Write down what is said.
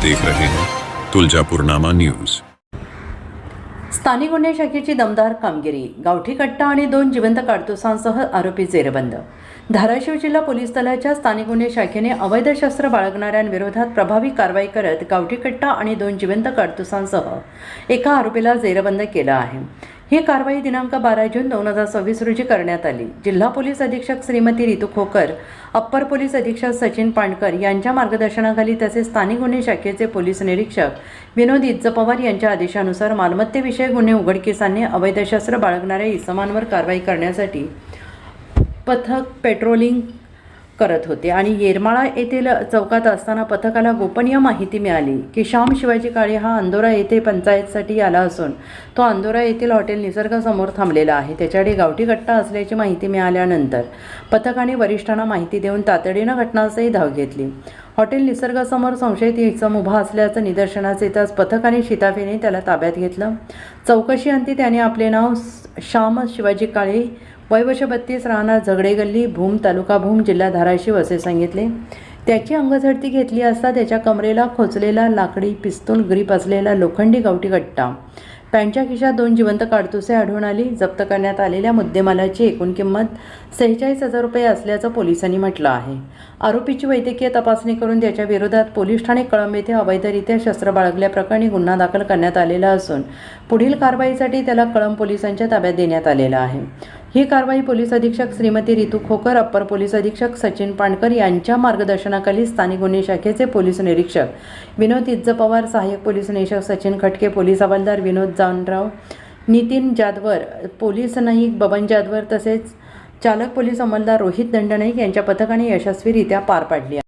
देख रहे हैं तुळजापूरनामा न्यूज। स्थानिक गुन्हे शाखेची दमदार कामगिरी। गावठी कट्टा आणि 2 जिवंत कारतुसांसह आरोपी जेरबंद। धाराशिव जिल्हा पोलीस दलाच्या स्थानिक गुन्हे शाखेने अवैध शस्त्र बाळगणाऱ्यांविरोधात प्रभावी कारवाई करत गावठी कट्टा आणि 2 जिवंत कारतुसांसह एका आरोपीला जेरबंद केलं आहे। ही कारवाई दिनांक 12 जून 2026 रोजी करण्यात आली। जिल्हा पोलीस अधीक्षक श्रीमती रितू खोकर, अप्पर पोलीस अधीक्षक सचिन पांडकर यांच्या मार्गदर्शनाखाली तसेच स्थानिक गुन्हे शाखेचे पोलीस निरीक्षक विनोद पवार यांच्या आदेशानुसार मालमत्तेविषयक गुन्हे उघडकीस आणणे, अवैध शस्त्र बाळगणाऱ्या इसमांवर कारवाई करण्यासाठी पथक पेट्रोलिंग करत होते आणि येरमाळा येथील चौकात असताना पथकाला गोपनीय माहिती मिळाली की श्याम शिवाजी काळे हा अंदोरा येथे पंचायतसाठी आला असून तो अंदोरा येथील हॉटेल निसर्गासमोर थांबलेला आहे। त्याच्याकडे गावठी कट्टा असल्याची माहिती मिळाल्यानंतर पथकाने वरिष्ठांना माहिती देऊन तातडीनं घटनास्थळी धाव घेतली। हॉटेल निसर्गासमोर संशयित इसम उभा असल्याचं निदर्शनास येताच पथकाने शिताफीने त्याला ताब्यात घेतलं। चौकशीअंती त्याने आपले नाव श्याम शिवाजी काळे, वय वर्ष 32, राहणार झगडे गल्ली, भूम, तालुका भूम, जिल्हा धाराशिव असे सांगितले। त्याची अंगझडती घेतली असता त्याच्या कमरेला खोचलेला लाकडी पिस्तूल ग्रीप असलेला लोखंडी गावठी कट्टा, पॅन्टच्या खिशात 2 जिवंत कारतुसे आढळून आली। जप्त करण्यात आलेल्या मुद्देमालाची एकूण किंमत 46,000 रुपये असल्याचं पोलिसांनी म्हटलं आहे। आरोपीची वैद्यकीय तपासणी करून त्याच्या विरोधात पोलीस ठाणे कळंब येथे अवैधरित्या शस्त्र बाळगल्याप्रकरणी गुन्हा दाखल करण्यात आलेला असून पुढील कारवाईसाठी त्याला कळंब पोलिसांच्या ताब्यात देण्यात आलेलं आहे। ही कारवाई पोलीस अधीक्षक श्रीमती रितू खोकर, अप्पर पोलीस अधीक्षक सचिन पांडकर यांच्या मार्गदर्शनाखाली स्थानिक गुन्हे शाखेचे पोलीस निरीक्षक विनोद पवार, सहाय्यक पोलीस निरीक्षक सचिन खटके, पोलीस हवालदार विनोद जानराव, नितीन जाधवर, पोलीस नाईक बबन जाधवर तसेच चालक पोलीस अंमलदार रोहित दंडनाईक यांच्या पथकाने यशस्वीरित्या पार पाडली आहे।